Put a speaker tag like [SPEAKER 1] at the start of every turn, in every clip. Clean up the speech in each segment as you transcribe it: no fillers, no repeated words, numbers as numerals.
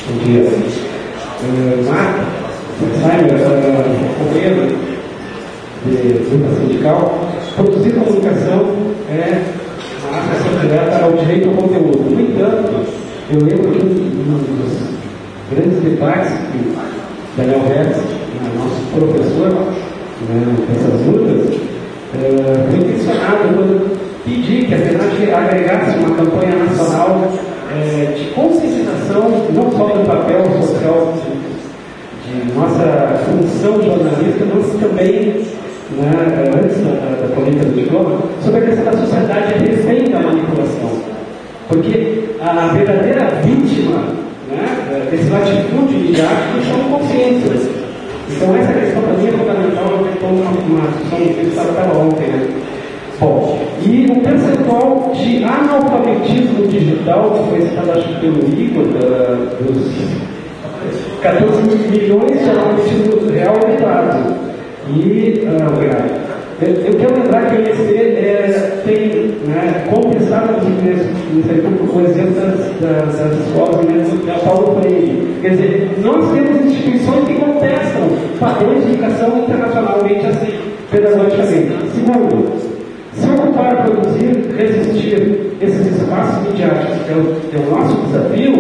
[SPEAKER 1] Bom dia. Marco, companheiro de luta sindical, produzir comunicação é uma associação direta ao direito ao conteúdo. No entanto, eu lembro que um dos grandes debates que Daniel Hertz, nosso professor nessas lutas, foi questionado quando pedi que a FENAT agregasse uma campanha nacional de conscientização, não só do papel social de nossa função jornalística, mas também, antes da política do diploma, sobre a questão da sociedade a refém da manipulação. Porque a verdadeira vítima desse latifúndio midiático são consciências. Então essa questão para mim é fundamental, eu estou numa discussão que estava ontem. Bom, e o percentual de analfabetismo digital, que foi citado acho que pelo Igor, dos 14 milhões de analfabetismo real elevado. E, eu quero lembrar que o IEC tem contestado no Ministério Público o exemplo das escolas da Paulo Freire. Quer dizer, nós temos instituições que contestam padrões de educação internacionalmente assim, pedagogicamente. Segundo, se ocupar, produzir, resistir esses espaços midiáticos, que é o nosso desafio,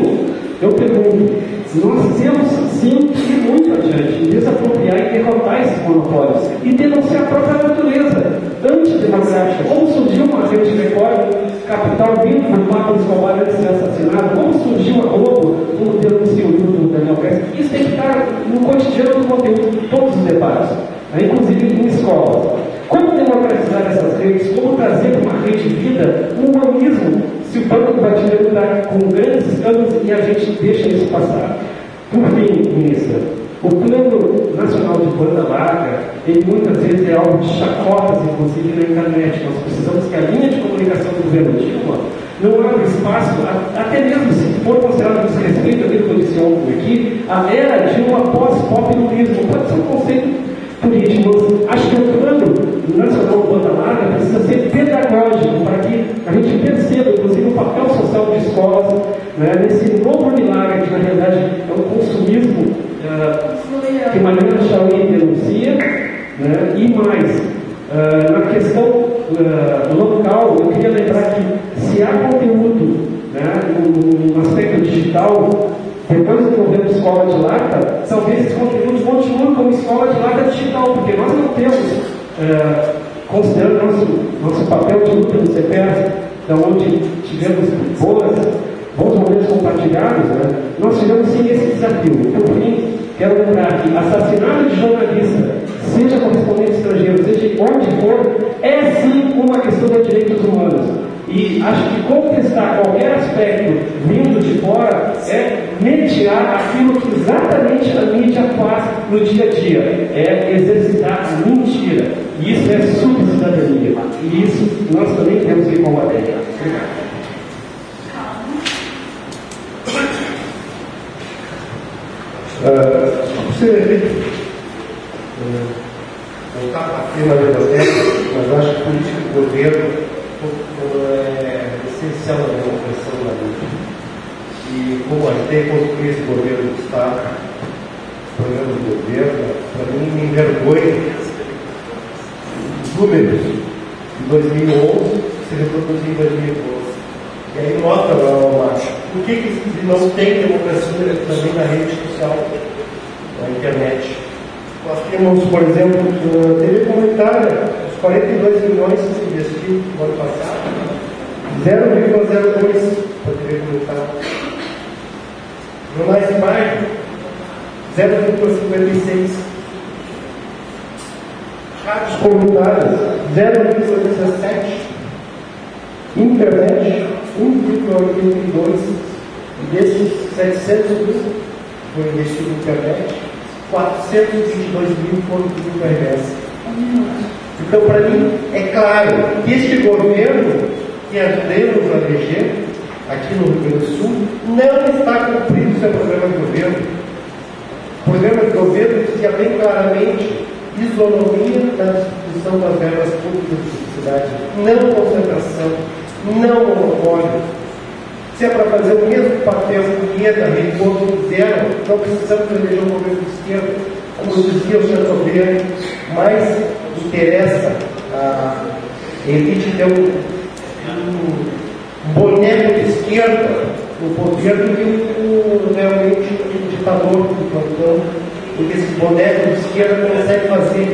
[SPEAKER 1] eu pergunto, nós temos sim que ir muito adiante em desapropriar e derrotar esses monopólios e denunciar a própria natureza antidemocrática. Como surgiu uma rede de Record, capital vindo do Pablo Escobar antes de ser assassinado, como surgiu a Globo, como denuncia o livro do Daniel Hertz. Isso tem que estar no cotidiano do conteúdo de todos os debates, inclusive em escolas. Como democratizar essas redes? Como trazer para uma rede de vida um humanismo se o Banco do Brasileiro está com grandes escândalos e a gente deixa isso passar? Por fim, ministra, o Plano Nacional de Banda Larga, ele muitas vezes é alvo de chacotas, inclusive na internet. Nós precisamos que a linha de comunicação do governo Dilma não abra espaço, até mesmo se for considerado desrespeito aquilo que eu disse ontem aqui, a era Dilma pós-populismo. Pode ser um conceito político. Acho que o Plano Nacional de Banda Larga precisa ser pedagógico para que a gente perceba, inclusive, o papel social de escolas nesse novo milagre que, na realidade, é um consumismo que Mariana Chauí denuncia, e mais, na questão local, eu queria lembrar que se há conteúdo no aspecto digital, depois do governo Escola de Lata, talvez esses conteúdos continuem como Escola de Lata digital, porque nós não temos, considerando nosso papel de luta no CPS, da onde tivemos bons momentos compartilhados, nós tivemos sim esse desafio. Por fim, quero lembrar que assassinato de jornalista, seja correspondente estrangeiro, seja onde for, é sim uma questão de direitos humanos. E acho que contestar qualquer aspecto vindo de fora é mediar aquilo que exatamente a mídia faz no dia a dia, é exercitar a mentira. E isso é subcidadania. E isso nós também temos que combater. Obrigado.
[SPEAKER 2] Você voltar para a firma da biblioteca, mas acho que política de governo é essencial na democracia da luta. E como a gente tem português do governo do Estado, programa do governo, para mim me envergonha os números de 2011 se reproduzem em 2012. E aí nota lá, por que não tem democracia também na rede social, na internet? Nós temos, por exemplo, a TV comunitária, os 42 milhões que se investiu no ano passado, 0,02 para a TV comunitária. Jornais de bairro, 0,56. Rádios comunitárias, 0,17. Internet, 1,82. E desses 700 mil foi investido em internet, 422 mil foram para a RBS. Então, para mim, é claro que este governo que andemos a eleger aqui no Rio Grande do Sul não está cumprindo seu programa de governo. O programa de governo dizia bem claramente isonomia na distribuição das verbas públicas de cidade, não concentração, não monopólio. Se é para fazer o mesmo papel que IETA, Recontro fizeram, não precisamos eleger um governo de esquerda. Como dizia o Chateaubriand, mais interessa a elite ter um boneco de esquerda no poder do que realmente um ditador do plantão, porque esse boneco de esquerda consegue fazer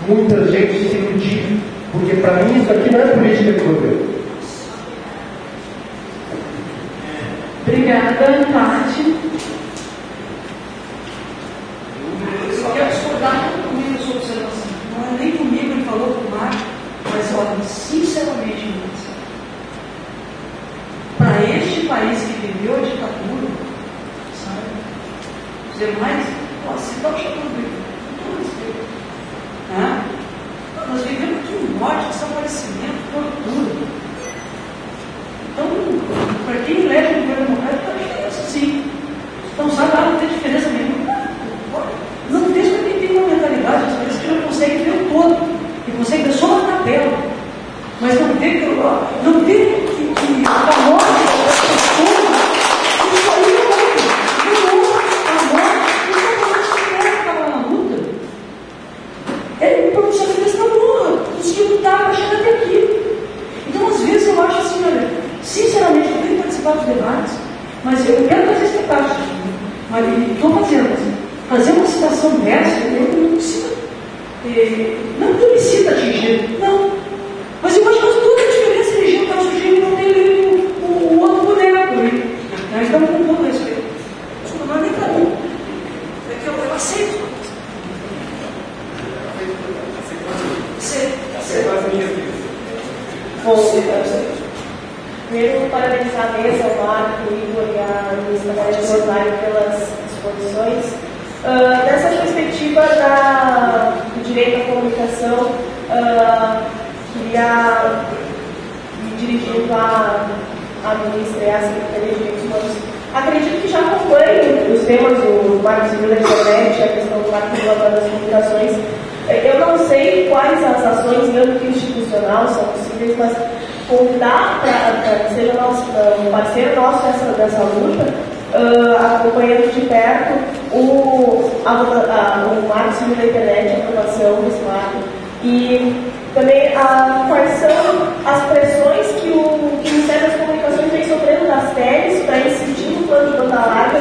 [SPEAKER 2] muita gente se iludir, porque para mim isso aqui não é política de governo.
[SPEAKER 3] Obrigada, Tati.
[SPEAKER 4] Eu só quero discordar comigo a sua observação. Não é nem comigo, ele falou com o Marco, mas olha, sinceramente, para este país que viveu a ditadura, sabe? Dizer mais, se dá o Chateaubriand, com todo respeito. Né? Nós vivemos de morte, desaparecimento, tortura. Então, para quem elege o governo democrático, é diferença sim. Então, sabe, não tem diferença nenhuma. Não deixa para quem tem uma mentalidade, as pessoas que não conseguem ver o todo, que conseguem ver só uma tabela, mas não vê que a morte das pessoas, isso aí é outro. A morte estava lá na luta. É porque só que eles estão os que lutaram para chegar até aqui. Então, às vezes, eu acho assim, olha, sinceramente, eu tenho que participar dos debates, mas eu quero fazer esse debate. Mas estou fazendo assim. Fazer uma situação dessa, eu não precisa. Não que eu me sinta atingido, não. Mas eu acho que faz toda a diferença eleger um tal sujeito e não ter o outro boneco. Né? Então, com todo respeito. Não é nem para mim. É que eu aceito.
[SPEAKER 5] Primeiro, parabenizar a mesa, o Marco, o Igor e a ministra Maria de Rosário pelas exposições. Nessa perspectiva do direito à comunicação, queria me dirigindo à ministra e à Secretaria de Direitos Humanos. Acredito que já acompanho os temas do Marco Civil da Internet, a questão do Marco Regulatório das Comunicações. Eu não sei quais as ações em âmbito institucional são possíveis, mas convidar para que seja um parceiro nosso dessa luta, acompanhando de perto o Marco Civil da Internet, a aprovação desse marco, e também quais são as pressões que o Ministério das Comunicações vem sofrendo das TELs para incidir no plano de banda larga,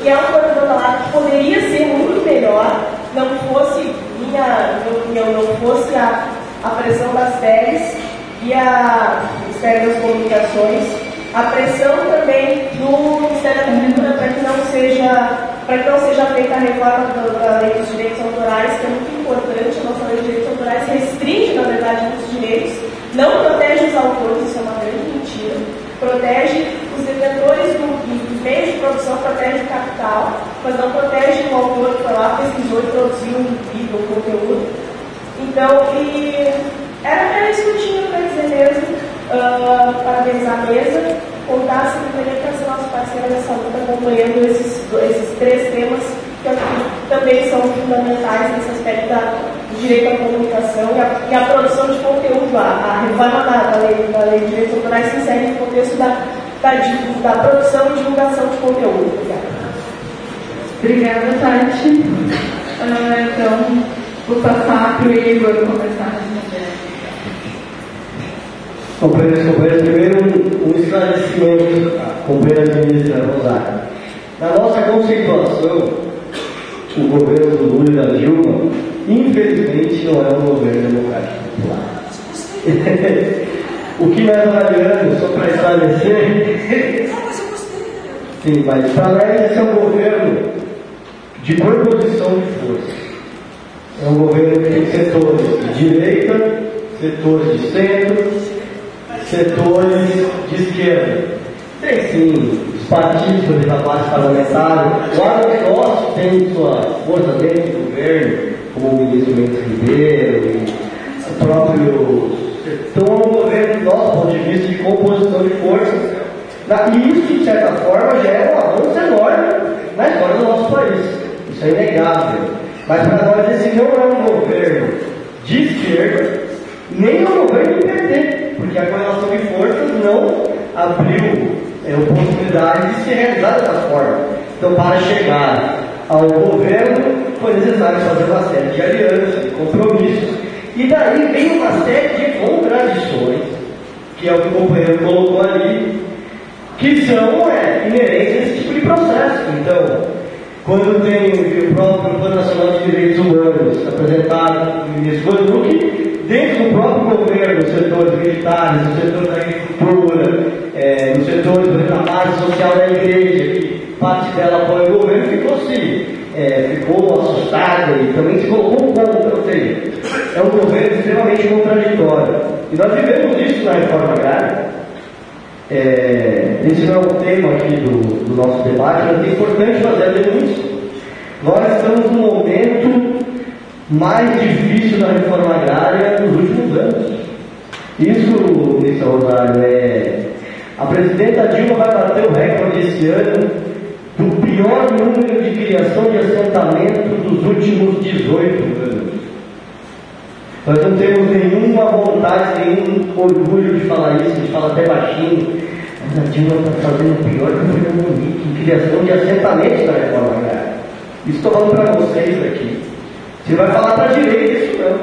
[SPEAKER 5] que é um plano de banda larga que poderia ser muito melhor, não fosse não fosse a pressão das TELs e a Ministério das Comunicações, a pressão também do Ministério da Cultura para que não seja feita a reforma da lei dos direitos autorais, que é muito importante. A nossa lei de direitos autorais restringe, na verdade, muitos direitos, não protege os autores, isso é uma grande mentira, protege os detentores dos meios de produção, protege o capital, mas não protege o autor que foi lá, pesquisou e produziu um vídeo, um conteúdo. Então, era para isso que eu tinha para dizer mesmo, parabenizar a mesa, contar a Secretaria para ser nosso parceiro nessa luta, acompanhando esses três temas que eu acredito que também são fundamentais nesse aspecto do direito à comunicação e a produção de conteúdo. A reforma da lei de direitos autorais se insere no contexto da produção e divulgação de conteúdo.
[SPEAKER 3] Obrigada, Tati. Então, vou passar para o Igor começar a responder.
[SPEAKER 6] Companheiros, primeiro um esclarecimento, companheira ministra Rosário. Na nossa conceituação, o governo do Lula e da Dilma, infelizmente, não é um governo democrático popular. O que nós avaliamos, só para esclarecer, sim, mas para nós esse é um governo de composição de força. É um governo que tem setores de direita, setores de centro, setores de esquerda. Tem sim os partidos da base parlamentar. O nosso tem sua força dentro do governo, como o ministro Mendes Ribeiro e o próprio. Então é um governo, do nosso ponto de vista, de composição de forças. E isso, de certa forma, já é um avanço enorme na história do nosso país. Isso é inegável. Mas para nós esse não é um governo de esquerda, nem um governo do PT, porque a correlação de forças não abriu oportunidade de se realizar dessa forma. Então, para chegar ao governo, foi necessário fazer uma série de alianças, de compromissos, e daí vem uma série de contradições, que é o que o companheiro colocou ali, que são inerentes a esse tipo de processo. Então, quando tem o próprio Plano Nacional de Direitos Humanos apresentado pelo ministro Vanucci, dentro do próprio governo, nos setores militares, no setor da agricultura, no setor, por exemplo, da base social da igreja, que parte dela apoia o governo, ficou assustada e também se colocou contra, ou seja, é um governo extremamente contraditório. E nós vivemos isso na reforma agrária. Esse não é o tema aqui do nosso debate, mas é importante fazer a denúncia. Nós estamos num momento mais difícil da reforma agrária nos últimos anos. Isso, ministro Rosário, a presidenta Dilma vai bater o recorde esse ano do pior número de criação de assentamento dos últimos 18 anos. Nós não temos nenhuma vontade, nenhum orgulho de falar isso, a gente fala até baixinho, mas a Dilma está fazendo o pior número em criação de assentamentos da reforma agrária. Isso estou falando para vocês aqui. Você vai falar para a direita isso não,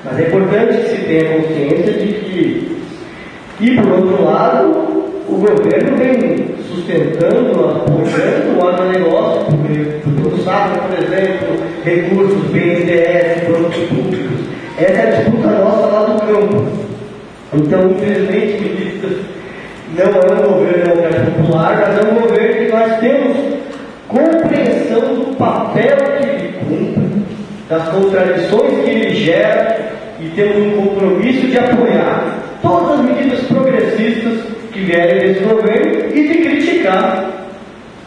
[SPEAKER 6] mas é importante que se tenha consciência de que, e por outro lado, o governo vem sustentando, apoiando o agronegócio, porque o SAF, por exemplo, recursos, BNDES, produtos públicos. Essa é a disputa nossa lá do campo. Então, infelizmente, ministro, não é um governo democrático popular, mas é um governo que nós temos compreensão do papel que ele cumpre, das contradições que ele gera, e temos um compromisso de apoiar todas as medidas progressistas que vierem desse governo e de criticar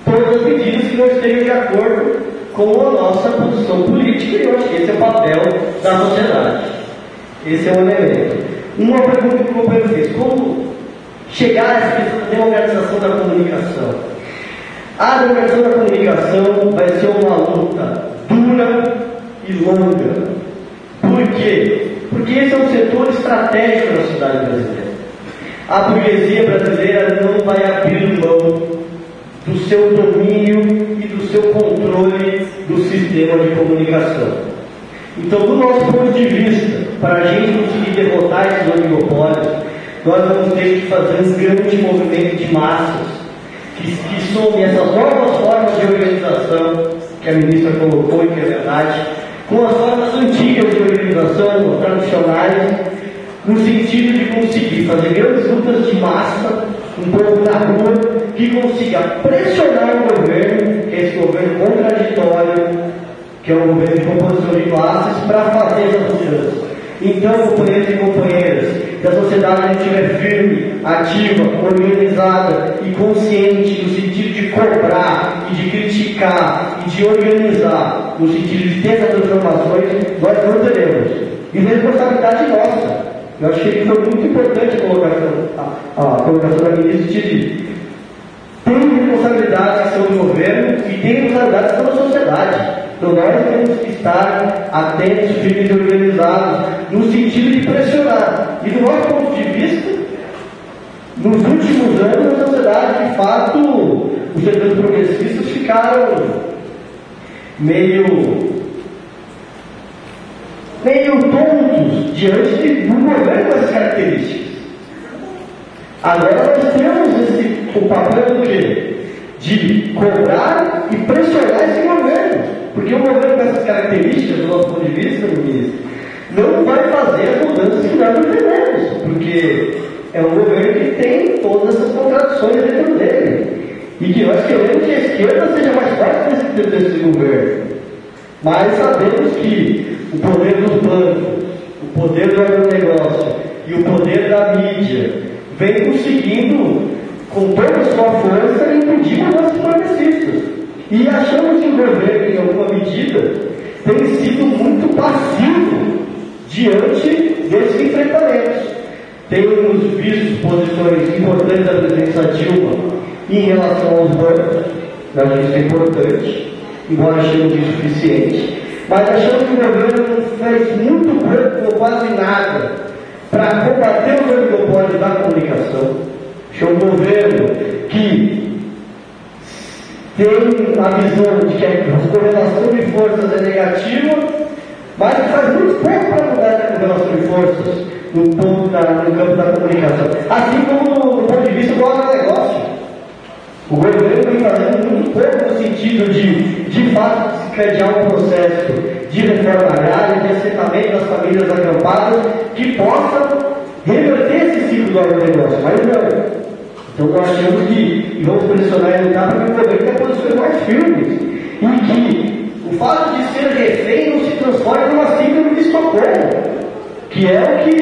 [SPEAKER 6] todas as medidas que não estejam de acordo com a nossa posição política, e eu acho que esse é o papel da sociedade. Esse é um elemento. Uma pergunta que o companheiro fez: como chegar a essa questão da democratização da comunicação? A democratização da comunicação vai ser uma luta dura e longa. Por quê? Porque esse é um setor estratégico na sociedade brasileira. A burguesia brasileira não vai abrir mão do seu domínio e do seu controle do sistema de comunicação. Então, do nosso ponto de vista, para a gente conseguir derrotar esses oligopólios, nós vamos ter que fazer um grande movimento de massas que some essas novas formas de organização que a ministra colocou e que é verdade, com as formas antigas de organização, tradicionais, no sentido de conseguir fazer grandes lutas de massa, um povo na rua, que consiga pressionar o governo, que é esse governo contraditório, que é um governo de composição de classes, para fazer essa mudança. Então, companheiros e companheiras, se a sociedade não estiver firme, ativa, organizada e consciente no sentido de cobrar e de criticar e de organizar, no sentido de ter essas transformações, nós não teremos. E responsabilidade nossa. Eu achei que foi muito importante a colocação da ministra de tem responsabilidades que são do governo e tem responsabilidades que são da sociedade. Então nós temos que estar atentos, firmes e organizados, no sentido de pressionar. E do nosso ponto de vista, nos últimos anos, na sociedade, de fato, os setores progressistas ficaram meio tontos diante de um governo com essas características. Agora nós temos o papel do quê? De cobrar e pressionar esse governo. Porque um governo com essas características, do nosso ponto de vista, ministro, não vai fazer as mudanças que nós defendemos. Porque é um governo que tem todas essas contradições dentro dele. E que nós queremos que a esquerda seja mais forte desse governo. Mas sabemos que o poder dos bancos, o poder do agronegócio e o poder da mídia vem conseguindo, com toda a sua força, impedir mudanças progressistas. E achamos que o governo, em alguma medida, tem sido muito passivo diante desses enfrentamentos. Temos visto posições importantes da presidência Dilma em relação aos bancos, nós achamos que é importante, embora achemos insuficiente, mas achamos que o governo fez muito pouco ou quase nada para combater os oligopólios da comunicação. Acho que é um governo que tem a visão de que a correlação de forças é negativa, mas faz muito pouco para mudar a correlação de forças no campo da comunicação. Assim como do ponto de vista do agronegócio. O governo vem fazendo muito pouco no sentido de fato, desencadear um processo de reforma agrária, de assentamento das famílias acampadas, que possa reverter esse ciclo do agronegócio, mas não. Então nós achamos que vamos pressionar e lutar para que o governo tenha posições mais firmes e que o fato de ser refém não se transforme numa síndrome de Estocolmo, que é o que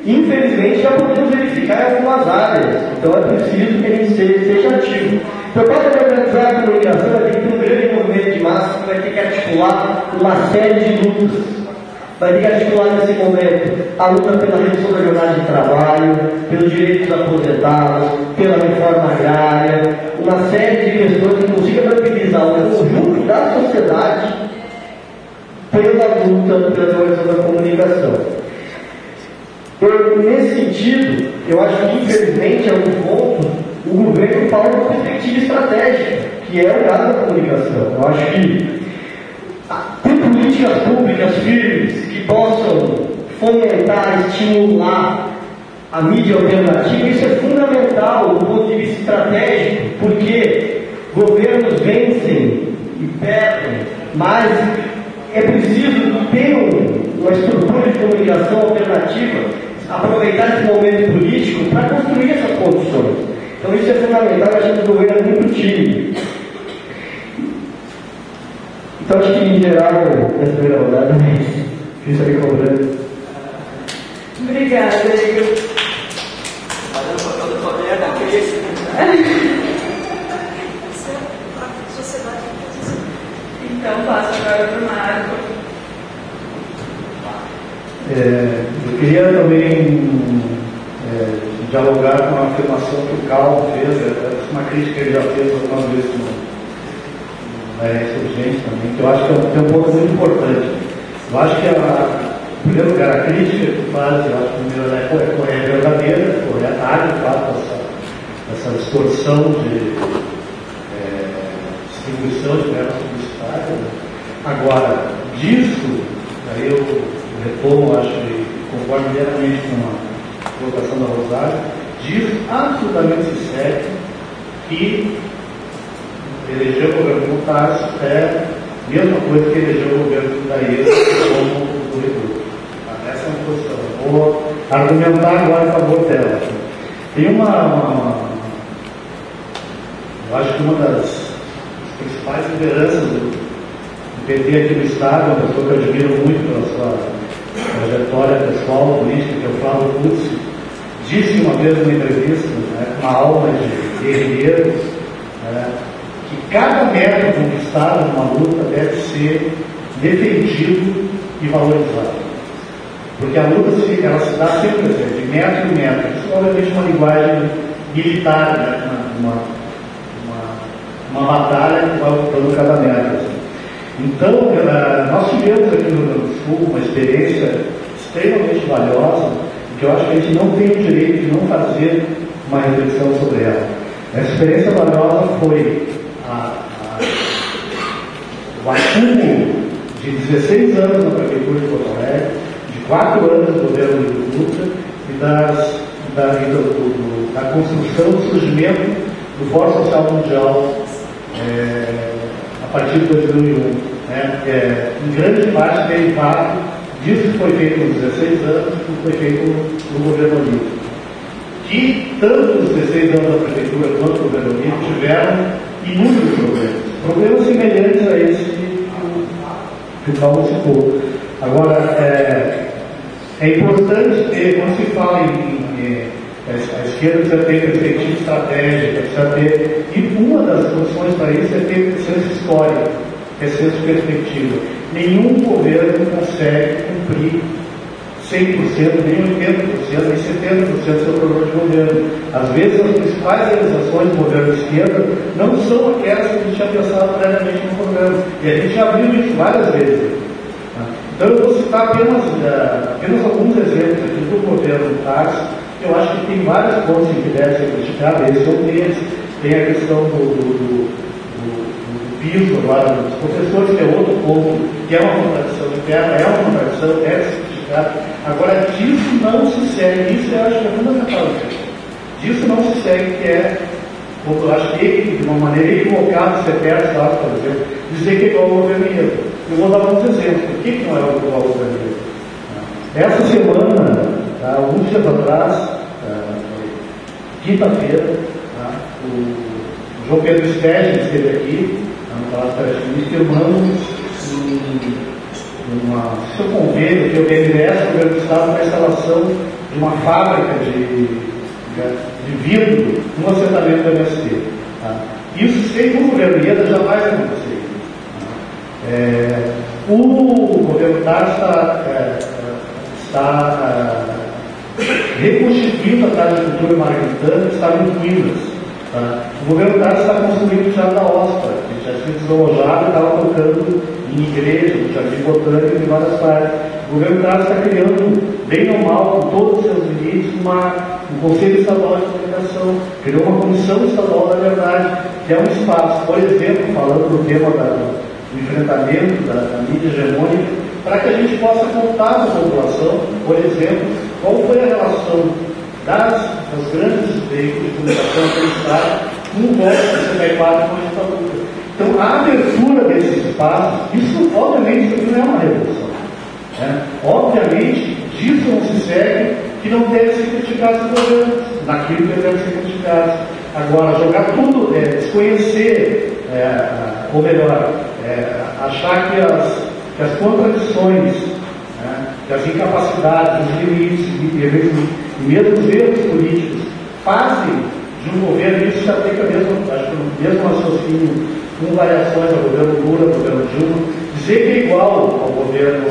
[SPEAKER 6] infelizmente já podemos verificar em algumas áreas. Então é preciso que a gente seja ativo. Então, para organizar a comunicação, vai ter que ter um grande movimento de massa que vai ter que articular uma série de lutas. Vai ter que articular nesse momento a luta pela redução da jornada de trabalho, pelos direitos dos aposentados, pela reforma agrária, uma série de questões que consiga mobilizar o conjunto da sociedade pela luta pela organização da comunicação. Nesse sentido, eu acho que infelizmente em algum ponto o governo fala uma perspectiva estratégica, que é o caso da comunicação. Eu acho que ter políticas públicas firmes que possam fomentar, estimular a mídia alternativa, isso é fundamental do ponto de vista estratégico, porque governos vencem e perdem, mas é preciso ter uma estrutura de comunicação alternativa, aproveitar esse momento político para construir essas condições. Então isso é fundamental, a gente governo é muito tímido. Então acho que em geral, nessa primeira rodada, fiz isso aqui cobrando.
[SPEAKER 3] Obrigada, Igor.
[SPEAKER 7] Fazendo o papel do Roberto da crise.
[SPEAKER 3] Então passo agora para o Marco.
[SPEAKER 2] Eu queria também dialogar com a afirmação que o Calvo fez, uma crítica que ele já fez algumas vezes na Insurgente também, que eu acho que é um ponto muito importante. Eu acho que, em primeiro lugar, a crítica que faz, eu acho que primeiro é verdadeira, há de fato essa distorção de distribuição de verbas publicitárias. Agora, disso, aí eu retomo, acho que concordo diretamente com a colocação da Rosário, disso absolutamente se segue que eleger o governo Tarso é a mesma coisa que eleger o governo da IESA como do Reduto. Essa é uma posição. Eu vou argumentar agora em favor dela. Tem eu acho que uma das principais lideranças do PT aqui no Estado, uma pessoa que eu admiro muito pela sua trajetória pessoal, política, que é o Flávio Putz, disse uma vez numa entrevista, uma aula de guerreiros, que cada meta conquistada numa luta deve ser defendido e valorizado. Porque a luta ela se dá sempre de meta em meta. Isso obviamente é uma linguagem militar, uma batalha que vai ocupando cada meta. Então, nós tivemos aqui no Rio Grande do Sul uma experiência extremamente valiosa, que eu acho que a gente não tem o direito de não fazer uma reflexão sobre ela. Essa experiência valiosa foi o acúmulo de 16 anos na Prefeitura de Porto Alegre, de 4 anos do governo de Dutra e da construção do surgimento do Fórum Social Mundial a partir de 2001. Em grande parte derivado disso que foi feito nos 16 anos e que foi feito no governo Olímpio. Que tanto os 16 anos da Prefeitura quanto o governo Olímpio tiveram inúmeros problemas semelhantes a esse que o Paulo citou. Agora, é importante ter, quando se fala a esquerda precisa ter perspectiva estratégica, precisa ter, e uma das condições para isso é ter senso histórico, é senso de perspectiva. Nenhum governo consegue cumprir 100%, nem 80%, nem 70% do seu programa de governo. Às vezes, as principais realizações do governo de esquerda não são aquelas que a gente tinha pensado previamente no programa. E a gente já viu isso várias vezes. Então, eu vou citar apenas alguns exemplos aqui do governo Tarso, Eu acho que tem várias pontos que devem ser criticadas, esse é um deles. Tem a questão do piso agora dos professores, que é outro ponto, que é uma contradição interna, é uma contradição, deve ser criticada. Agora, disso não se segue, isso eu acho que é fundamental. Disso não se segue, que é, eu acho que de uma maneira equivocada, você perde, por exemplo, dizer que é igual ao governo. Eu vou dar alguns exemplos. Por que não é igual ao governo? Essa semana, alguns dias atrás, quinta-feira, o João Pedro Stegen esteve aqui, no Palácio Parece, firmando seu convênio, que é o BNDES, o governo do Estado, para a instalação de uma fábrica de vidro no assentamento do MST. Isso, sem o governo Ieda, jamais aconteceria. O governo Tars está reconstituindo a Casa de Cultura Margaritana, que estava em ruínas. O governo Tars está construindo o Teatro da Ostra, que já tinha desalojado e estava tocando em igreja, no Jardim Botânico e em várias partes. O governo Tars está criando, bem ou mal, com todos os seus limites, um Conselho Estadual de Comunicação, criou uma Comissão Estadual da Verdade, que é um espaço, por exemplo, falando do tema do enfrentamento da mídia hegemônica, para que a gente possa contar para a população, por exemplo, qual foi a relação dos grandes veículos de comunicação do Estado com o golpe de 64 com a ditadura. Então, a abertura desses espaços, isso, obviamente, não é uma revolução. Obviamente, disso não se segue que não deve ser criticado os governos, naquilo que deve ser criticado. Agora, jogar tudo, desconhecer, ou melhor, achar que as contradições, que as incapacidades, os limites e mesmo os erros políticos fazem de um governo, isso já tem o mesmo raciocínio, com variações ao governo Lula, ao governo Dilma, dizer que é igual ao governo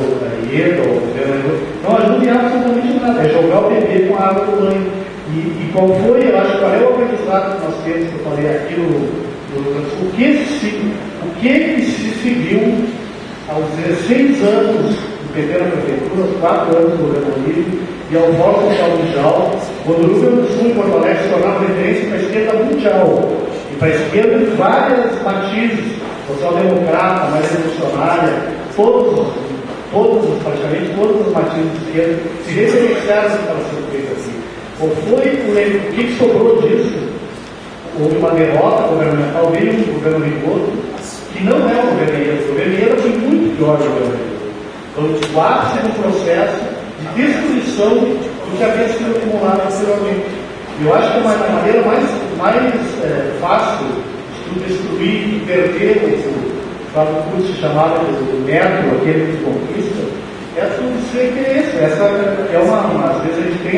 [SPEAKER 2] Ieda, ao governo não ajuda em absolutamente nada, é jogar o bebê com a água do banho. E qual foi, eu acho, qual é o aprendizado que nós temos, que eu falei aqui o que se seguiu aos 16 anos do PT na prefeitura, aos 4 anos do governo livre e ao Fórum Social Mundial, quando o Rio Grande do Sul e Porto Alegre se tornaram referência para a esquerda mundial e para a esquerda de várias matizes, social-democrata, mais revolucionária, praticamente todos os matizes de esquerda se referenciaram para ser feito assim. O que sobrou disso? Houve uma derrota governamental, veio um governo Rigoto, que não é o governo Ieda. O governo Ieda foi muito pior do que o governo Rigoto. Então, o ápice do processo de destruição do que havia sido acumulado anteriormente. Eu acho que a maneira mais fácil de destruir e perder o Fábio Cruz se chamava do método, aquele que conquista, é tudo sem interesse. Essa é às vezes a gente tem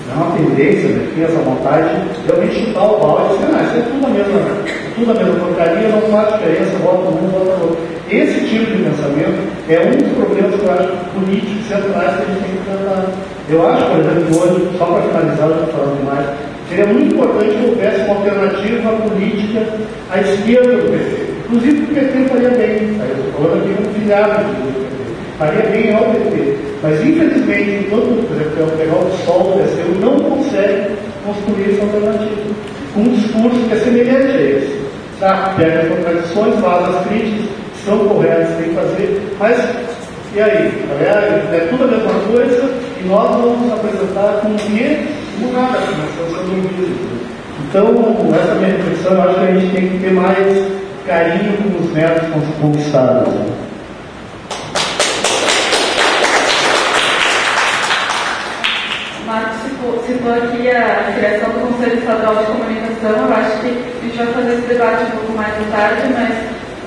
[SPEAKER 2] é uma tendência, né, que essa vontade de realmente chutar o balde e dizer, isso é tudo a mesma porcaria, não faz diferença, vota um, vota outro. Esse tipo de pensamento é um dos problemas que eu acho políticos centrais que a gente tem que tratar. Eu acho, por exemplo, que hoje, só para finalizar, eu estou falando demais, seria muito importante que houvesse uma alternativa política à esquerda do PT. Inclusive o PT faria bem, eu estou falando aqui como filiado do PT. Faria bem ao PT. Mas, infelizmente, enquanto, por exemplo, o pegar o sol do PSDB não consegue construir essa alternativa. Com um discurso que é semelhante a esse. Pega as contradições, faz as críticas, são corretas, tem que fazer, mas, e aí? É tudo a mesma coisa e nós vamos nos apresentar com o quê? Com nada, nós estamos sendo ouvidos. Então, essa minha reflexão, eu acho que a gente tem que ter mais carinho com os netos conquistados.
[SPEAKER 3] Marcos citou aqui a criação do Conselho Estadual de Comunicação. Eu acho que a gente vai fazer esse debate um pouco mais à tarde, mas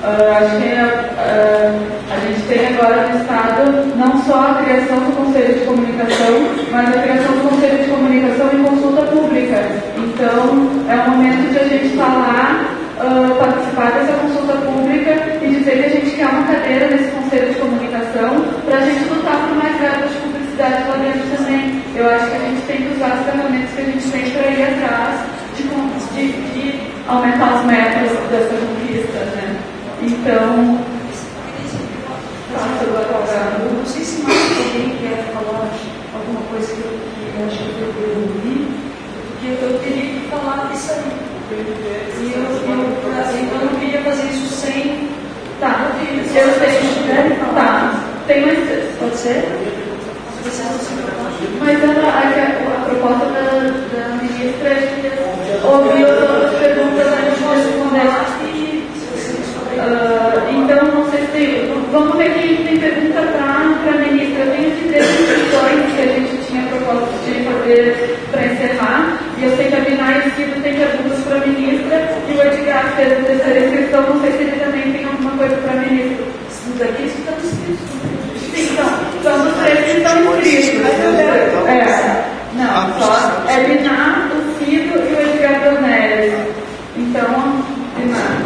[SPEAKER 3] acho que a gente tem agora no Estado não só a criação do Conselho de Comunicação, mas a criação do Conselho de Comunicação em consulta pública. Então, é o momento de a gente falar, participar dessa consulta pública e dizer que a gente quer uma cadeira nesse Conselho de Comunicação para a gente lutar por mais verbas de publicidade lá dentro também. Eu acho que a gente tem que usar as ferramentas que a gente tem para ir atrás de aumentar as metas dessa conquista, né? Então, passa do
[SPEAKER 4] coisa que eu acho que eu ouvi, porque eu teria que falar disso aí. E eu não queria fazer isso sem.
[SPEAKER 3] Tá,
[SPEAKER 4] eu sei.
[SPEAKER 3] Tá, tem mais.
[SPEAKER 4] Pode ser?
[SPEAKER 3] Mas a proposta da ministra é que ouviu todas as perguntas a gente responder. Então, não sei se. Vamos ver quem tem pergunta para a ministra. Eu tenho que ter questões que a gente tinha proposto de fazer para encerrar. E eu sei que a Binay e o Cido têm perguntas para a ministra. E o Edgar fez a terceira inscrição. Não sei se ele também tem alguma coisa para a ministra.
[SPEAKER 4] Isso daqui está inscrito.
[SPEAKER 3] Sim, então, são os três que estão inscritos. Não, só é Binay, o Cido e o Edgar Dornelles. Então, Binay.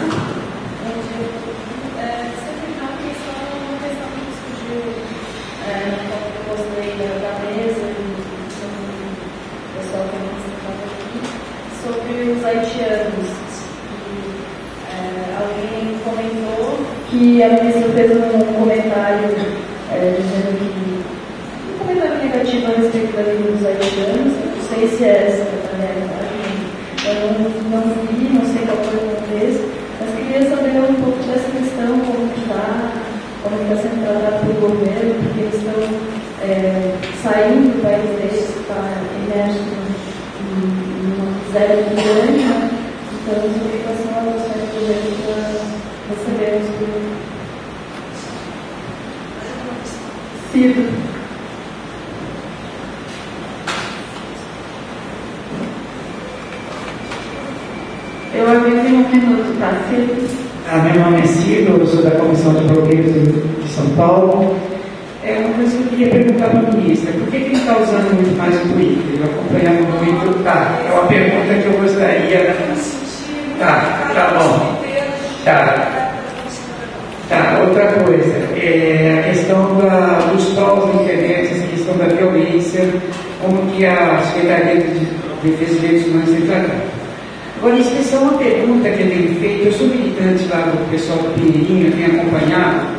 [SPEAKER 5] Sobre os haitianos. Alguém comentou que a ministra fez um comentário dizendo que um comentário negativo a respeito da vida dos haitianos. Não sei se é essa a realidade. Eu não vi, não sei qual foi o contexto, mas queria saber um pouco dessa questão, como está sendo tratado pelo governo, porque eles estão saindo do país deles, que está imerso zero de grande, né? Então, sobre quais são as ações que recebemos do
[SPEAKER 3] Cido. Eu aviso em um minuto, tá? Cido.
[SPEAKER 1] Meu nome é Cido, eu sou da Comissão de Bloqueios de São Paulo. Uma coisa que eu queria perguntar para a ministra, por que ele está usando muito mais o Twitter? Acompanhando muito, tá, é uma pergunta que eu gostaria. Tá bom. Tá, outra coisa, a questão dos povos na internet, essa questão da violência, como que a Secretaria de Defesa dos Direitos Humanos tem tratado. Agora, em especial, uma pergunta que eu tenho feito, eu sou militante lá do pessoal do Pinheirinho, eu tenho acompanhado.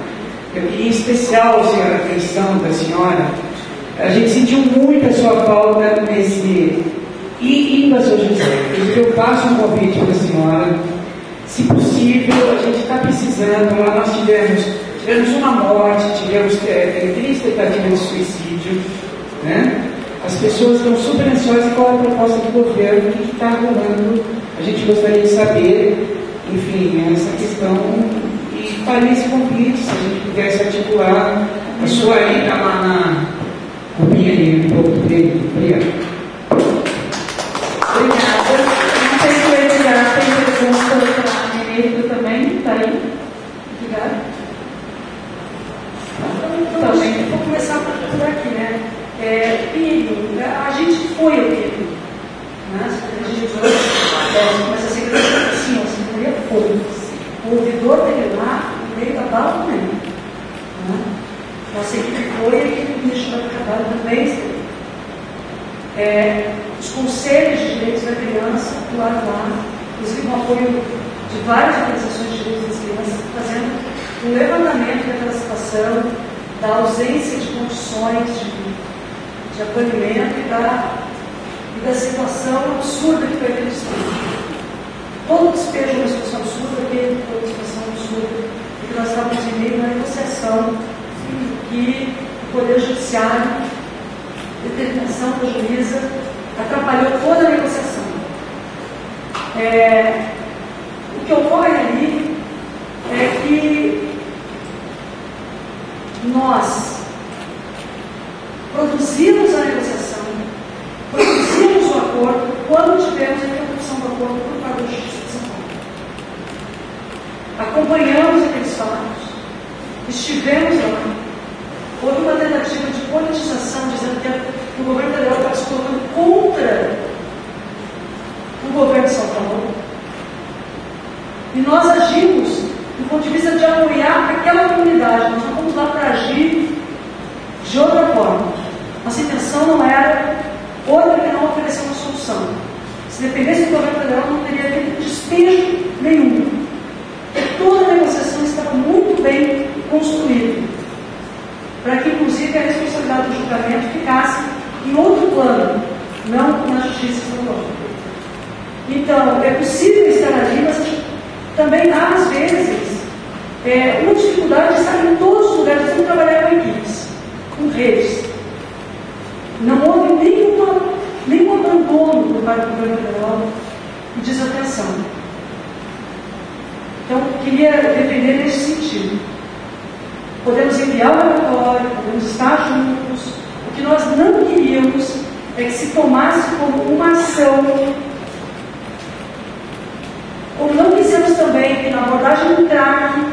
[SPEAKER 1] Eu queria em especial, senhora, a atenção da senhora. A gente sentiu muito a sua falta nesse. E indo a São José. Eu passo um convite para a senhora. Se possível, a gente está precisando. Lá nós tivemos uma morte, tivemos 3 tentativas de suicídio. Né? As pessoas estão super ansiosas. Qual é a proposta do governo? O que está rolando? A gente gostaria de saber, enfim, essa questão. E faria esse convite, se a gente pudesse articular a sua ida lá na Pinheirinho, um pouco dele. Obrigado.
[SPEAKER 3] Obrigada. Não sei se o Edgar tem pergunta para a ministra também. Está aí? Obrigada.
[SPEAKER 4] Então, vou começar por aqui, né? Pinheirinho, a gente foi ao Pinheirinho, né? A gente foi, mas a secretaria, sim, a secretaria foi. O ouvidor dele lá, no meio da bala também. Né? Nossa equipe foi e a equipe do Ministério do Trabalho também esteve. Os conselhos de direitos da criança atuaram lá, inclusive com apoio de várias organizações de direitos das crianças, fazendo um levantamento daquela situação, da ausência de condições de acolhimento e da situação absurda que foi aquele despejo. Todo despejo é uma situação absurda, aquele foi uma situação absurda, porque nós estávamos em meio a uma negociação que o Poder Judiciário, determinação da juíza, atrapalhou toda a negociação. O que ocorre ali é que nós produzimos a negociação, produzimos o acordo quando tivemos a interrupção do acordo por parte da Justiça de São Paulo. Acompanhamos aqueles fatos, estivemos lá. Houve uma tentativa de politização, dizendo que o governo federal estava se colocando contra o governo de São Paulo. E nós agimos do ponto de vista de apoiar aquela comunidade. Nós não fomos lá para agir de outra forma. Nossa intenção não era outra que não oferecer uma solução. Se dependesse do governo federal, não teria havido despejo nenhum. Porque toda a negociação estava muito bem construída, para que, inclusive, a responsabilidade do julgamento ficasse em outro uma dificuldade de estar em todos os lugares, sempre trabalhar com equipes, com redes. Não houve nenhum abandono por parte do governo federal e desatenção. Então, queria defender nesse sentido. Podemos enviar o relatório, podemos estar juntos. O que nós não queríamos é que se tomasse como uma ação, como não quisemos também que na abordagem do TRAC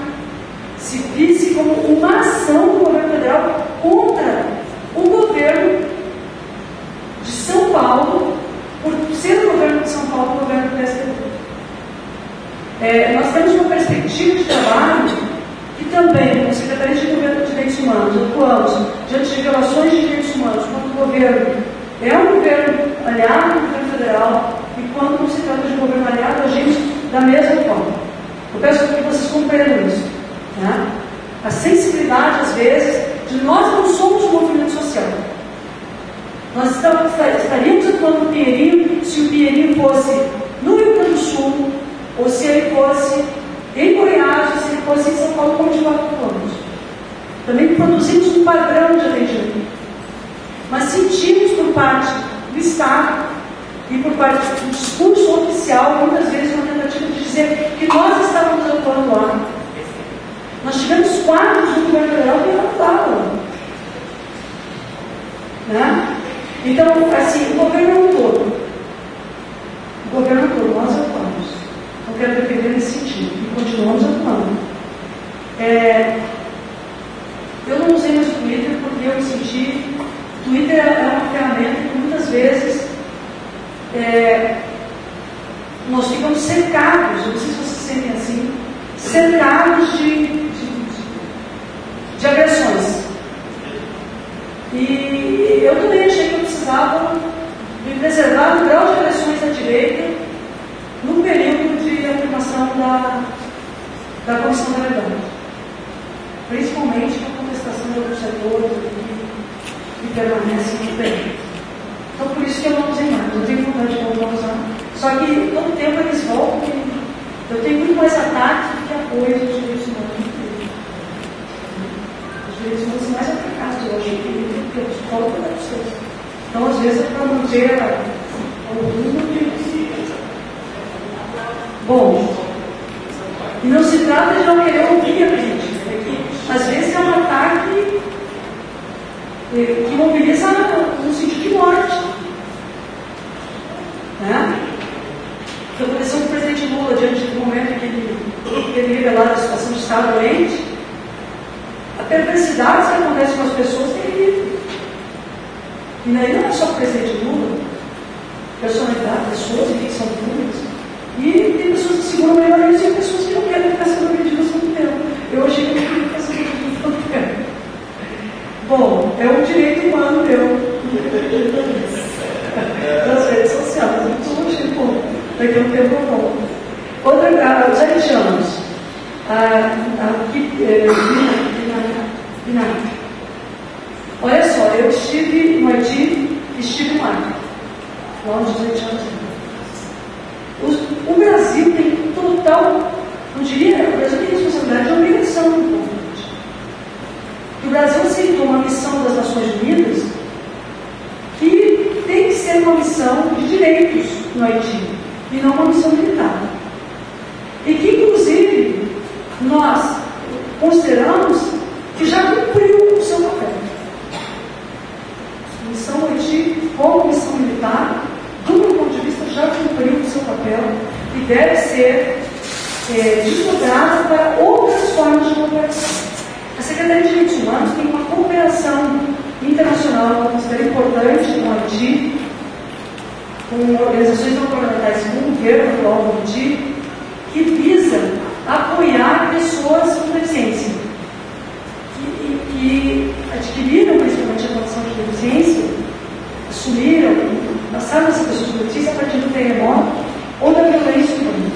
[SPEAKER 4] se visse como uma ação do governo federal contra o governo de São Paulo, por ser o governo de São Paulo o governo do PSDB. Nós temos uma perspectiva de trabalho que também, como Secretaria de Governo de Direitos Humanos, atuamos diante de violações de direitos humanos, quando o governo é um governo aliado do governo federal e quando se trata de governo aliado, agimos da mesma forma. Eu peço que vocês compreendam isso. Né? A sensibilidade, às vezes, de nós não somos um movimento social. Nós estaríamos atuando no Pinheirinho se o Pinheirinho fosse no Rio Grande do Sul, ou se ele fosse em Goiás, ou se ele fosse em São Paulo, como de fato atuamos. Também produzimos um padrão de atendimento. Mas sentimos por parte do Estado e por parte do discurso oficial, muitas vezes uma tentativa de dizer que nós estávamos atuando lá. Nós tivemos quadros do governo federal que não atuavam. Né? Então, assim, o governo todo, nós atuamos. Eu quero defender nesse sentido, e continuamos atuando. Eu não usei mais o Twitter porque eu me senti... Twitter é uma ferramenta que muitas vezes nós ficamos cercados, não sei se vocês se sentem assim, cercados de agressões. E eu também achei que eu precisava me preservar do grau de agressões da direita no período de aplicação da Comissão da Verdade. Principalmente a contestação de outros setores que permanecem no período. Então, por isso que eu não usei mais. Eu tenho vontade de voltar a usar. Só que todo tempo eles voltam e eu tenho muito mais ataques do que apoio aos direitos humanos. Os direitos humanos são mais atacados hoje que eu falo para vocês. Então, às vezes, é para manter o rumo de... Bom, e não se trata de não querer ouvir a crítica. É que, às vezes, é um ataque que mobiliza no sentido de morte. Né? O que aconteceu com o presidente Lula diante do momento que ele revelou a situação de Estado doente, a perversidade que acontece com as pessoas é terrível. E daí não é só o presidente Lula, personalidade, pessoas que são públicas, e tem pessoas que seguram melhor isso e pessoas que não querem ficar sendo agredidas muito tempo. Eu achei que eu não queria ficar sendo agredidas muito tempo. Bom, é um direito humano meu. Das redes sociais. Então, tipo, daqui a um tempo eu volto. Outra, os haitianos. Olha só, eu estive no Haiti e estive no Acre. Lá onde os haitianos o Brasil tem total, não diria, o Brasil tem responsabilidade de obrigação no povo. O Brasil aceitou uma missão das Nações Unidas que tem que ser uma missão de direitos no Haiti e não uma missão militar. E que, inclusive, nós consideramos que já cumpriu o seu papel. A missão do Haiti, como missão militar, do meu ponto de vista, já cumpriu o seu papel e deve ser desdobrada para outras formas de cooperação. A Secretaria de Direitos Humanos tem uma cooperação internacional que eu considero importante com o Haiti, com organizações não governamentais, com o governo atual do Haiti, que visa apoiar pessoas com deficiência, que adquiriram principalmente a condição de deficiência, assumiram, passaram essa pessoa de deficiência a partir do terremoto ou da violência humana.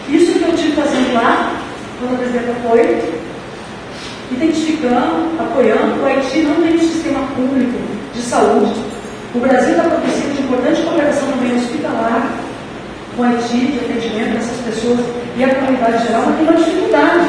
[SPEAKER 4] Isso que eu estive fazendo lá, quando a presidenta foi, identificando, apoiando. O Haiti não tem um sistema público de saúde. O Brasil está produzindo de importante cooperação também hospitalar com o Haiti, de atendimento dessas pessoas e a comunidade geral, mas tem uma dificuldade.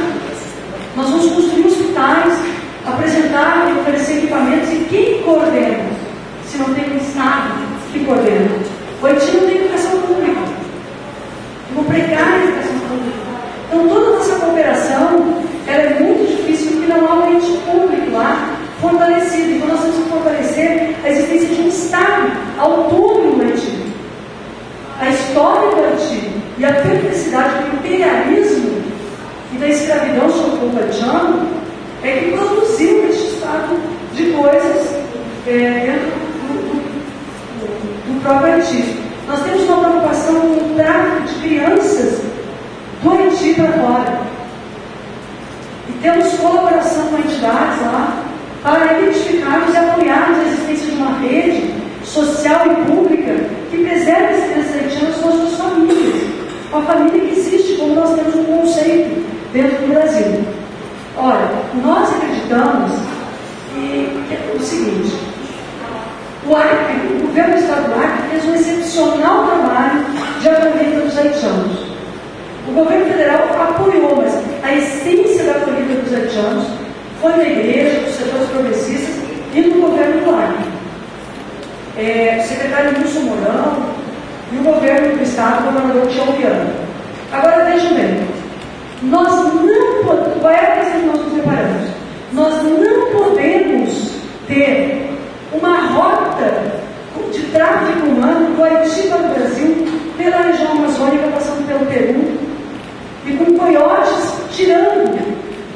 [SPEAKER 4] autônomo no Haiti. A história do Haiti e a perversidade do imperialismo e da escravidão sobre o povo haitiano é que produziu este estado de coisas dentro do próprio Haiti. Nós temos uma preocupação com o tráfico de crianças do Haiti para fora. E temos colaboração com entidades lá para identificarmos e apoiarmos a existência de uma rede social e pública que preserve as crianças haitianas com as suas famílias. Uma família que existe, como nós temos um conceito dentro do Brasil. Olha, nós acreditamos que é o seguinte: o governo do Estado do Acre fez um excepcional trabalho de acolhida dos haitianos. O governo federal apoiou, mas a essência da acolhida dos haitianos foi na igreja, dos setores progressistas e no governo do Acre. O secretário Wilson Mourão e o governo do Estado, o governador Tião Viana. Agora vejam bem, nós não podemos, qual é a questão que nós nos preparamos? Nós não podemos ter uma rota de tráfico humano do Haiti para o Brasil, pela região amazônica, passando pelo Peru, e com coiotes tirando,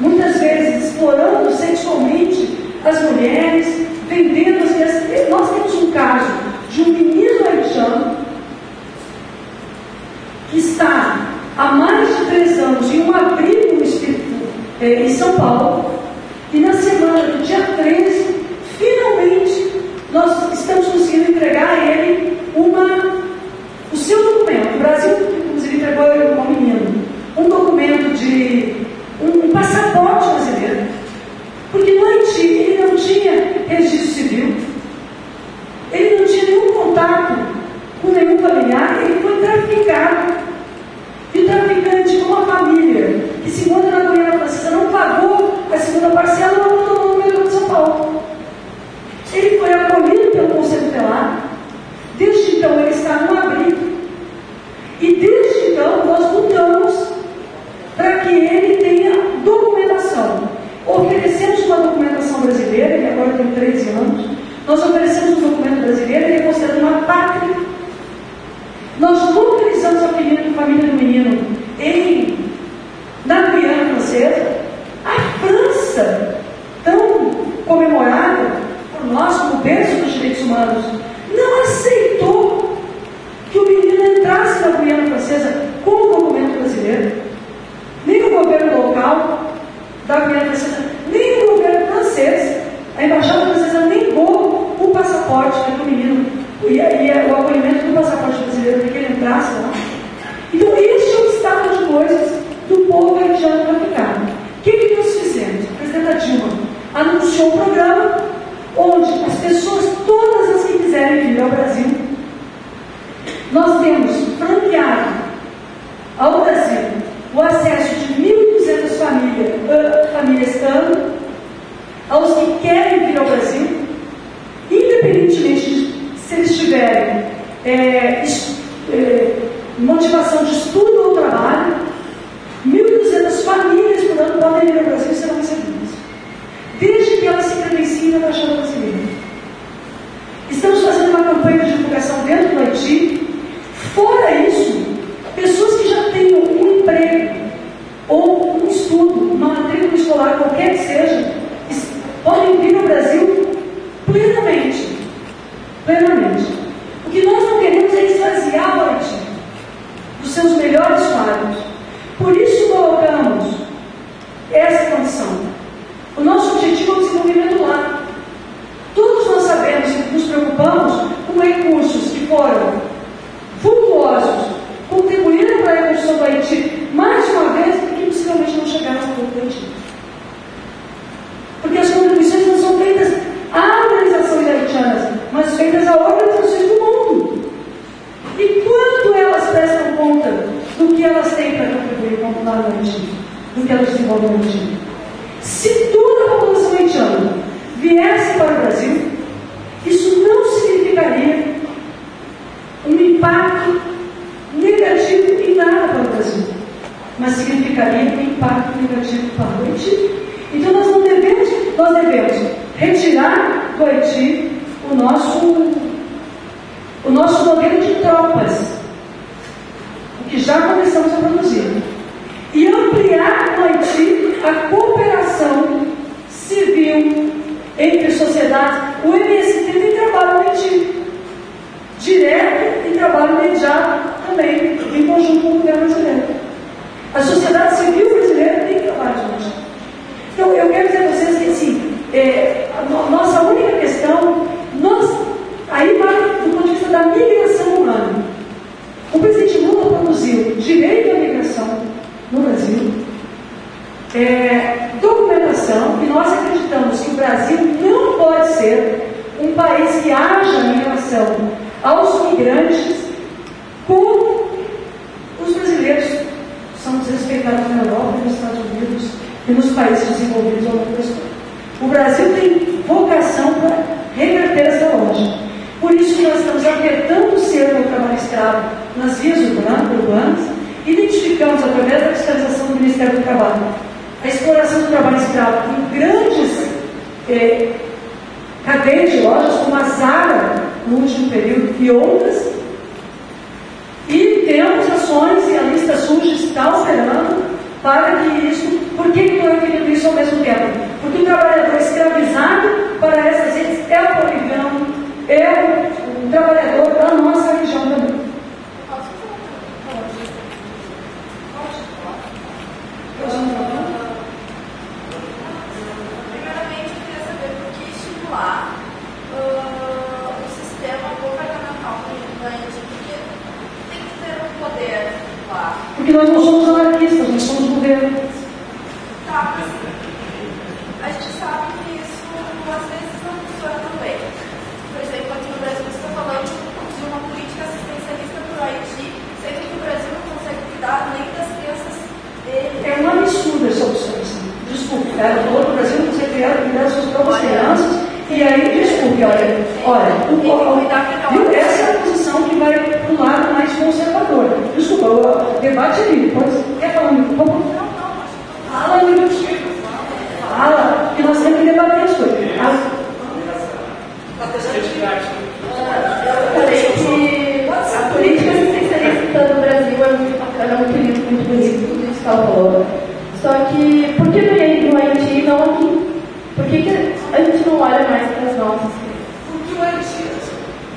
[SPEAKER 4] muitas vezes explorando sexualmente as mulheres, vendendo as crianças. Nós temos um caso de um menino haitiano que está há mais de 3 anos em um abrigo em São Paulo, e na semana do dia 13, finalmente, nós estamos conseguindo entregar a ele o seu documento. O Brasil, inclusive, entregou ele ao menino um documento de um passaporte brasileiro, porque no Haiti ele não tinha registro civil, ele não tinha nenhum contato com nenhum familiar, ele foi traficado. E o traficante, com uma família que se encontra na Guiana Francesa, não pagou a segunda parcela, não abandonou no metrô de São Paulo. Ele foi acolhido pelo Conselho Tutelar. Desde então ele está no abrigo. E desde então nós lutamos para que ele tenha documentação. Oferecemos uma documentação brasileira, ele agora tem 13 anos. Nós oferecemos um documento brasileiro, ele é considerado uma pátria. Nós localizamos a família do menino na Guiana Francesa. A França, tão comemorada por nós como berço dos direitos humanos, não aceitou que o menino entrasse na Guiana Francesa com o documento brasileiro. Nem o governo local da Guiana Francesa, nem o governo francês, a embaixada francesa negou o passaporte para que o menino, e o acolhimento do passaporte brasileiro para que ele entrasse lá. Então, este é o estado de coisas do povo haitiano traficado. O que nós fizemos? A presidenta Dilma anunciou um programa onde as pessoas, todas as que quiserem vir ao Brasil, nós temos franqueado ao Brasil o acesso de 1.200 famílias ano, aos que querem vir ao Brasil, independentemente de se eles tiverem motivação de estudo ou trabalho. 1.200 famílias por ano podem vir ao Brasil e serão recebidas, desde que elas se credenciem na Embaixada Brasileira. Estamos fazendo uma campanha de divulgação dentro do Haiti. Fora isso, pessoas que já tenham um emprego ou um estudo, uma matrícula escolar, qualquer que seja, podem vir ao Brasil plenamente. O que nós não queremos é esvaziar o Haiti dos seus melhores quadros. Por isso colocamos essa condição. O nosso objetivo é o desenvolvimento lá. Todos nós sabemos que nos preocupamos com recursos que foram vultuosos, contribuíram para a reconstrução do Haiti mais uma vez, porque possivelmente não chegaram ao povo do Haiti. Porque as contribuições não são feitas à organização haitiana, mas feitas a organizações do mundo. E quando elas prestam conta do que elas têm para contribuir com o lado haitiano, do que elas desenvolvem no Haiti? Se toda a população haitiana viesse para o Brasil, isso não significaria um impacto negativo em nada para o Brasil, mas significaria um impacto negativo para o Haiti. Então nós devemos retirar do Haiti entre sociedades. O MST tem trabalho no Haiti, direto e trabalho imediato também, em conjunto com o governo brasileiro. A sociedade civil brasileira tem trabalho de Haiti. Então, eu quero dizer a vocês que, assim, a nossa única questão, aí vai do ponto de vista da migração humana. O presidente Lula produziu direito à migração no Brasil, documentação, e nós acreditamos que o Brasil não pode ser um país que haja em relação aos migrantes como os brasileiros são desrespeitados na Europa, nos Estados Unidos e nos países desenvolvidos ao longo da história. O Brasil tem vocação para reverter essa lógica. Por isso que nós estamos apertando o cerco ao trabalho escravo nas vias urbanas, identificamos através da fiscalização do Ministério do Trabalho a exploração do trabalho escravo em grandes cadeias de lojas, como a Zara no último período e outras, e temos ações e a lista suja está operando para que isso. Por que eu estou referindo isso ao mesmo tempo? Porque o trabalhador escravizado para essas redes é o poligão, é o trabalhador da nossa região também.
[SPEAKER 8] Primeiramente, eu queria saber por que estimular o sistema governamental da Haiti, porque tem que ter um poder lá.
[SPEAKER 4] Porque nós não somos anarquistas, nós somos governo.
[SPEAKER 8] Tá, mas a gente sabe que isso às vezes não funciona tão bem. Por exemplo, aqui no Brasil você está falando de uma política assistencialista para o Haiti, sendo que o Brasil não consegue cuidar nem das crianças dele.
[SPEAKER 4] É um absurdo essa opção. Desculpe, ela falou que o Brasil não consegue cuidar das suas próprias crianças, e aí, desculpe, olha, essa é a posição que vai para o lado mais conservador. Desculpa, o debate é livre. Quer falar um pouco? Fala, meu Deus. Fala, que nós temos que debater as coisas.
[SPEAKER 5] Eu falei que a política assistencialista no Brasil é muito bacana, muito bonito, tudo isso que ela falou. Só que, por que no Haiti e não aqui? Por que a gente não olha mais para as nossas?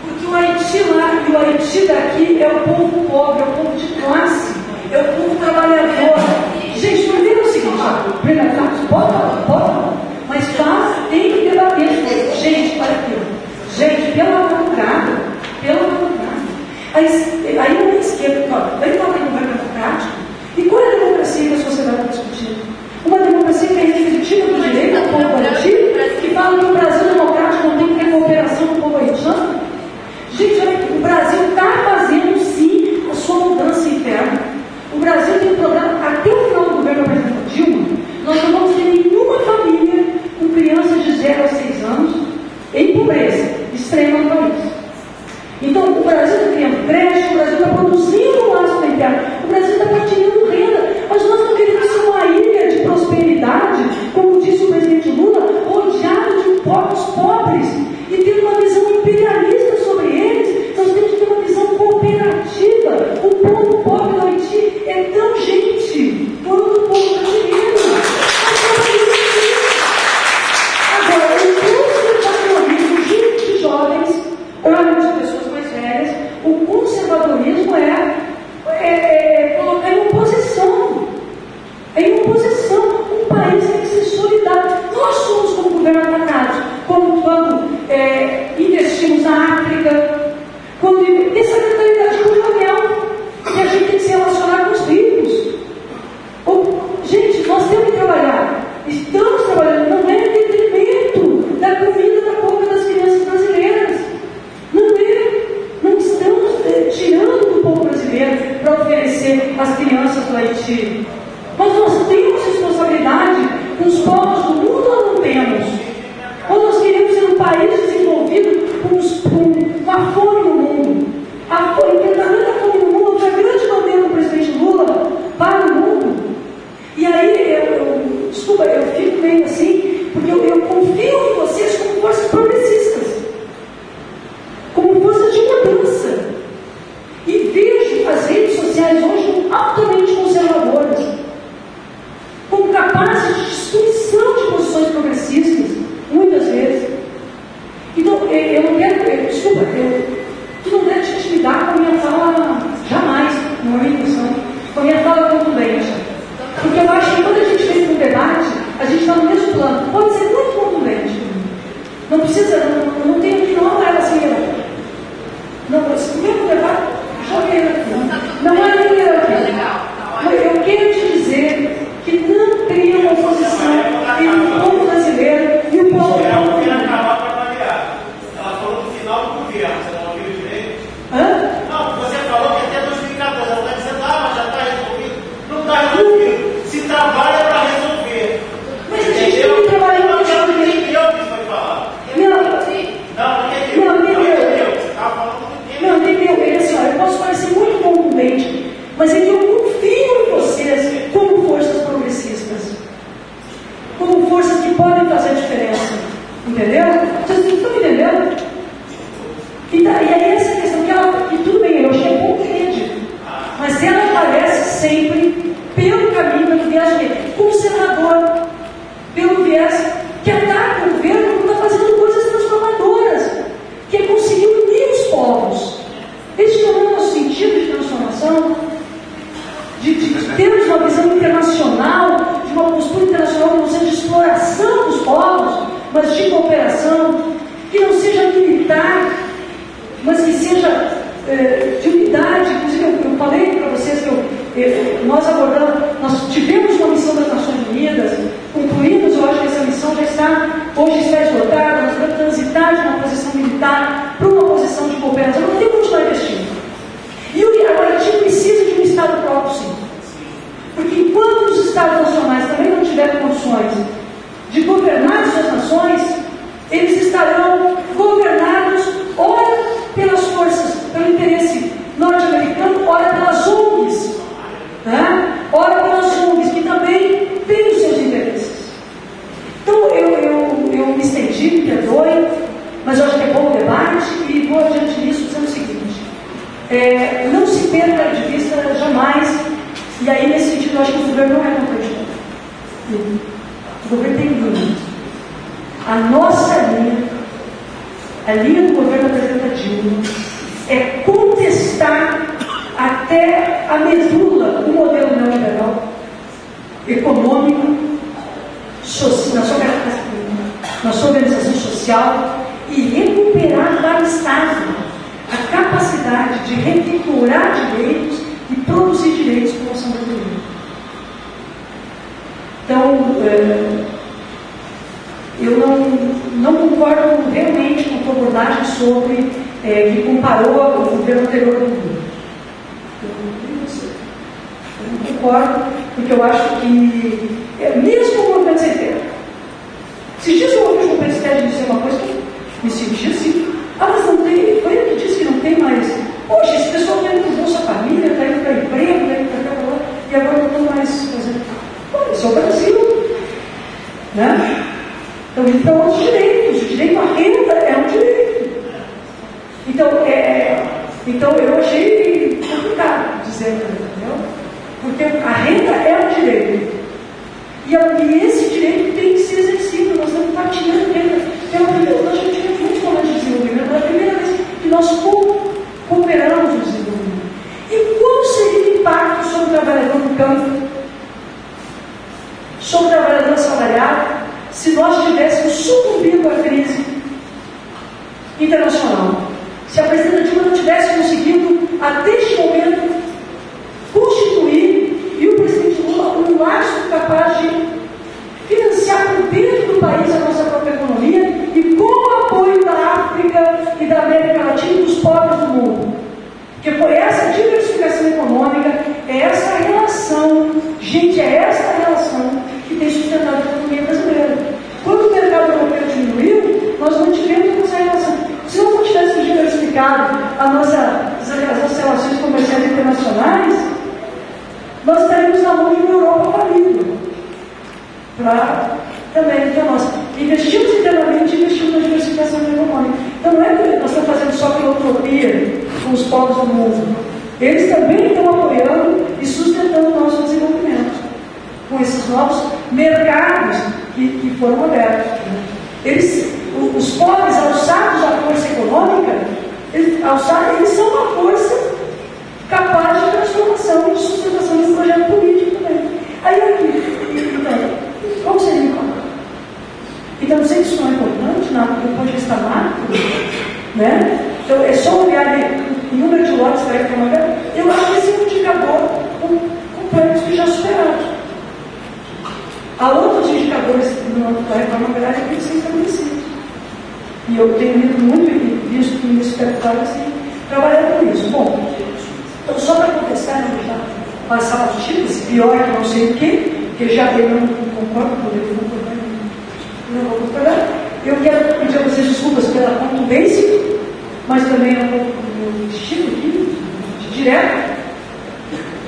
[SPEAKER 4] Porque o Haiti lá e o Haiti daqui é o povo pobre, é o povo de classe, é o povo trabalhador. Gente, primeiro é o seguinte, pode falar, mas tem que debater. Gente, olha aqui, gente, pelo amor do gado. Aí não é esquerda, vai falar em governo democrático. E qual é a democracia que a sociedade está discutindo? Uma democracia que é restritiva do direito ao povo haitiano, que fala que o Brasil democrático não tem que ter cooperação com o povo haitiano? Gente, olha aqui, o Brasil está fazendo sim a sua mudança interna. O Brasil tem um programa, até o final do governo da presidenta Dilma, nós não vamos ter nenhuma família com crianças de 0 a 6 anos em pobreza extrema no país. Então, o Brasil está criando creche, o Brasil está produzindo um laço interno, o Brasil está partilhando renda, mas nós não queremos ser uma ilha de prosperidade, como disse o presidente Lula, rodeado de precisa, não tem aqui não é assim, não, o mesmo debate, joguei aqui. Não é nem aqui. Eu quero te dizer que não tem uma oposição entre o povo brasileiro e o povo brasileiro.
[SPEAKER 9] Ela falou no final do governo, você não ouviu direito?
[SPEAKER 4] Hã?
[SPEAKER 9] Não, você falou que até 2014, ela está dizendo, mas já está resolvido. Não está resolvido. Se trabalha para resolver.
[SPEAKER 4] Mas a gente tem que trabalhar para resolver.
[SPEAKER 9] Não entendeu o que foi falar.
[SPEAKER 4] Não, entendeu? É assim, eu posso parecer muito contundente, mas é que eu confio em vocês como forças progressistas, como forças que podem fazer a diferença. Entendeu? Vocês estão me entendendo? E aí essa questão que tudo bem, eu achei pouco rede, mas ela aparece sempre pelo caminho do viés conservador, pelo viés que ataca o governo que está fazendo coisas transformadoras, que é conseguir unir os povos. Este não é o nosso sentido de transformação, de termos uma visão internacional, de uma postura internacional que não seja de exploração dos povos, mas de cooperação, que não seja militar, mas que seja de unidade. Inclusive, eu falei para vocês que nós abordamos, nós tivemos uma missão das Nações Unidas, concluímos, eu acho que essa missão hoje está esgotada, nós vamos transitar de uma posição militar para uma posição de cooperação, não tem como continuar investindo. E agora a gente precisa de um Estado próprio, sim. Porque enquanto os Estados nacionais também não tiverem condições de governar suas nações, eles estarão governados ora pelas forças, pelo interesse norte-americano, ora pelas ONGs, né? Ora pelas ONGs, que também têm os seus interesses. Então, eu me estendi, me perdoe, mas eu acho que é bom o debate e vou adiante nisso dizendo o seguinte: não se perca de vista jamais, e aí nesse sentido eu acho que o governo não é contraditório. O governo tem linha. A nossa linha, a linha do governo da presidenta Dilma, é contestar até a medula do modelo neoliberal, econômico, na sua organização social, e recuperar para o Estado a capacidade de refigurar direitos e produzir direitos para a população brasileira. Então, eu não concordo realmente com a tua abordagem sobre que comparou o governo anterior do Lula. Eu não concordo, porque eu acho que, mesmo o movimento sem terra, esses dias eu ouvi o João Pedro Stede dizer uma coisa que eu me senti assim, mas não tem, foi ele que disse que não tem mais. Poxa, esse pessoal está indo para o Bolsa Família, está indo para emprego, está indo para cá, e agora não estão mais fazendo. Pô, isso é o Brasil, né? Então, os direitos, o direito à renda é um direito. Então eu achei complicado dizer, entendeu? Porque a renda é um direito. E esse direito tem que ser exercido. Nós estamos partilhando renda. Nós já tivemos muitos momentos de desenvolvimento. É a primeira vez que nós cooperamos no desenvolvimento. E qual seria o impacto sobre o trabalhador no campo, sobre o trabalhador assalariado, se nós tivéssemos sucumbido à crise internacional? Se a presidenta Dilma não tivesse conseguido, até este momento, constituir, e o presidente Lula, um laço capaz de financiar por dentro do país a nossa própria economia e com o apoio da África e da América Latina e dos povos do mundo. Porque foi essa diversificação econômica, é essa relação, gente, é essa relação que tem sustentado a economia brasileira. Quando o mercado europeu diminuiu, nós não tivemos essa relação. Se não tivéssemos diversificado as nossas relações comerciais internacionais, nós estaríamos na mão de uma Europa falida. Também para nós. Investimos internamente e investimos na diversificação econômica. Então não é que nós estamos fazendo só filantropia com os povos do mundo. Eles também estão apoiando e sustentando o nosso desenvolvimento com esses novos mercados que foram abertos. Os pobres, alçados à força econômica, eles são uma força capaz de transformação e de sustentação de um projeto político também. Aí, então, qual seria o impacto? Então, não sei se isso não é importante, não, porque pode estar macro, né? Então, é só olhar o número de lotes da reforma agrária. Eu acho que esse é um indicador com planos que já superados. Há outros indicadores da reforma agrária que têm que ser estabelecidos. E eu tenho lido muito e visto que os deputados trabalham com isso. Bom, então, só para contestar, não deixar passar os títulos, pior que não sei o quê, porque já eu não concordo com ele, não vou concordar. Eu quero pedir a vocês desculpas pela contundência, mas também é um pouco do meu estilo aqui, de direto,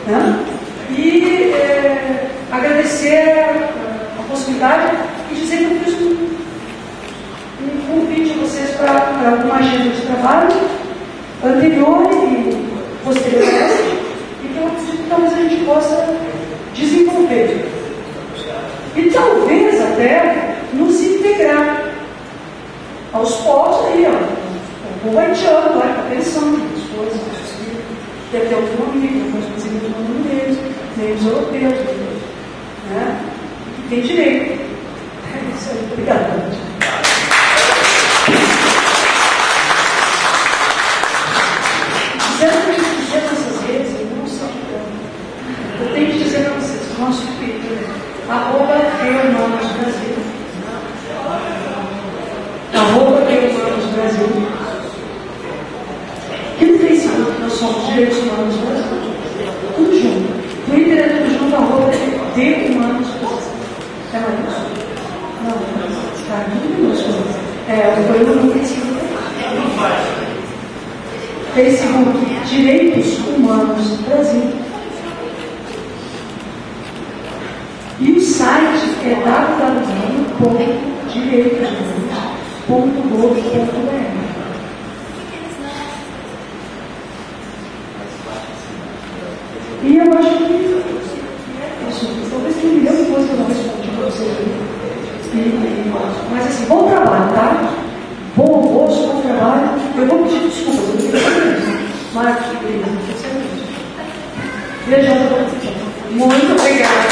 [SPEAKER 4] né? E agradecer a possibilidade e dizer que eu fiz um convite a vocês para uma agenda de trabalho anterior e posterior a essa, e que eu acredito que talvez a gente possa desenvolver. E talvez até nos integrar aos povos aí, ó. O povo haitiano, lá, que está pensando nas coisas, que deve ter autonomia, que não pode fazer autonomia deles, nem os europeus, né? Que tem direito. É isso aí, obrigada. Dizendo que a gente dizer nessas redes, eu não sei como. Eu tenho que dizer para vocês, o nosso Twitter, @EUmanosBrasil. @EUmanosBrasil. E no Facebook, nós somos Direitos Humanos Brasil. Tudo junto. Twitter é tudo junto, @DHumanosBrasil. É mais isso? Não, está tudo minúsculo. Foi no Facebook. Facebook, Direitos Humanos Brasil. E o site é www.direitoshumanos.gov.br. E eu acho que talvez tenha um milhão de coisas que eu não respondi para vocês. Mas assim, bom trabalho, tá? Bom almoço, bom trabalho. Eu vou pedir desculpas, eu não tenho certeza. Marcos, beleza, não tenho certeza. Beijão para vocês. Muito obrigada.